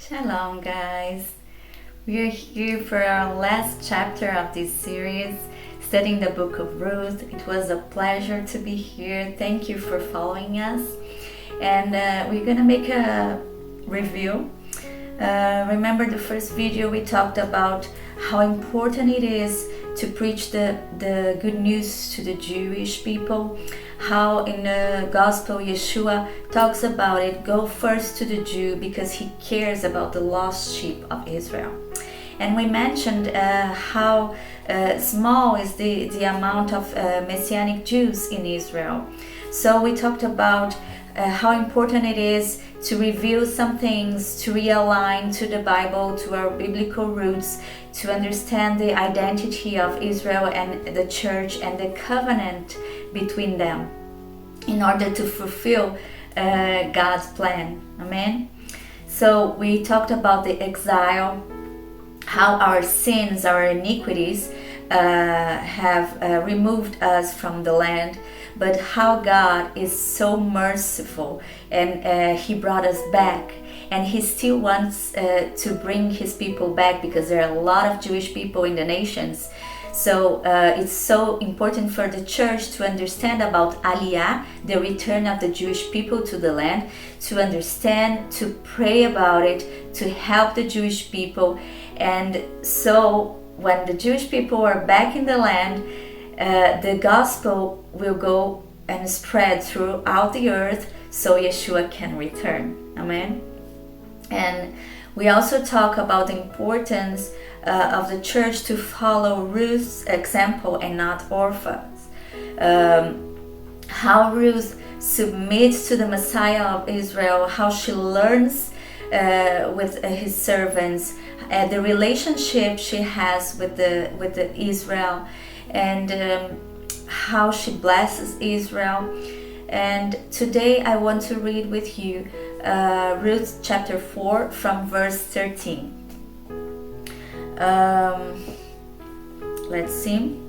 Shalom, guys. We are here for our last chapter of this series, studying the book of Ruth. It was a pleasure to be here. Thank you for following us. And we're going to make a review. Remember the first video we talked about how important it is to preach the good news to the Jewish people, how in the gospel Yeshua talks about it, go first to the Jew because he cares about the lost sheep of Israel. And we mentioned how small is the amount of Messianic Jews in Israel. So we talked about how important it is to review some things, to realign to the Bible, to our biblical roots, to understand the identity of Israel and the church and the covenant between them in order to fulfill God's plan. Amen? So we talked about the exile, how our sins, our iniquities have removed us from the land, but how God is so merciful and He brought us back. And He still wants to bring His people back because there are a lot of Jewish people in the nations. So it's so important for the church to understand about Aliyah, the return of the Jewish people to the land, to understand, to pray about it, to help the Jewish people. And so when the Jewish people are back in the land, the gospel will go and spread throughout the earth so Yeshua can return. Amen. And we also talk about the importance of the church to follow Ruth's example and not Orpha's. How Ruth submits to the Messiah of Israel, how she learns with his servants, the relationship she has with the Israel, and how she blesses Israel. And today I want to read with you Ruth chapter 4 from verse 13. Let's see.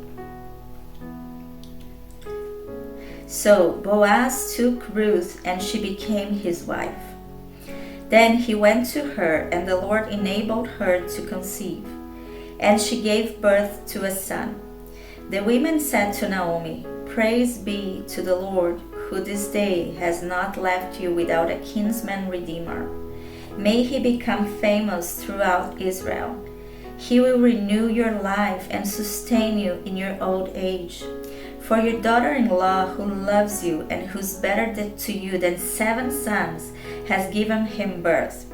So Boaz took Ruth and she became his wife. Then he went to her and the Lord enabled her to conceive, and she gave birth to a son. The women said to Naomi, "Praise be to the Lord, who this day has not left you without a kinsman redeemer. May he become famous throughout Israel. He will renew your life and sustain you in your old age. For your daughter-in-law who loves you and who's better to you than 7 sons has given him birth."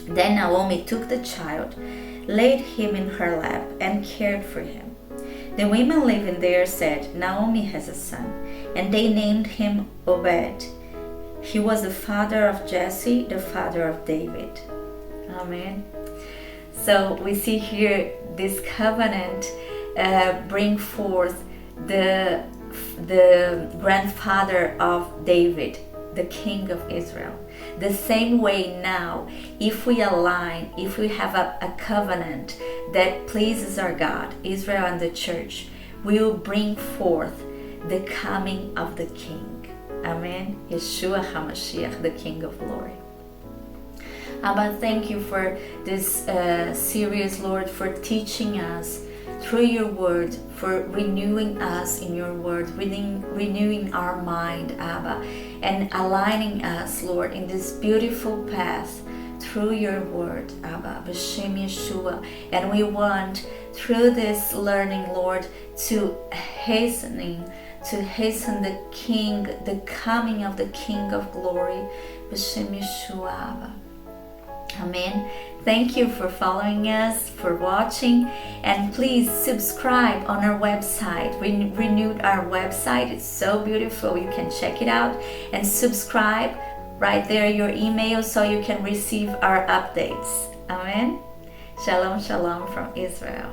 Then Naomi took the child, laid him in her lap, and cared for him. The women living there said, "Naomi has a son," and they named him Obed. He was the father of Jesse, the father of David. Amen. So we see here this covenant bring forth the grandfather of David, the king of Israel. The same way now, if we align, if we have a covenant that pleases our God, Israel and the church, we will bring forth the coming of the King. Amen. Yeshua HaMashiach, the King of Glory. Abba, thank you for this series, Lord, for teaching us through your word, for renewing us in your word, renewing our mind, Abba, and aligning us, Lord, in this beautiful path through your word, Abba, B'Shem Yeshua. And we want, through this learning, Lord, to hasten the King, the coming of the King of Glory, B'Shem Yeshua, Abba. Amen. Thank you for following us, for watching, and please subscribe on our website. We renewed our website. It's so beautiful. You can check it out and subscribe right there, your email, so you can receive our updates. Amen. Shalom, shalom from Israel.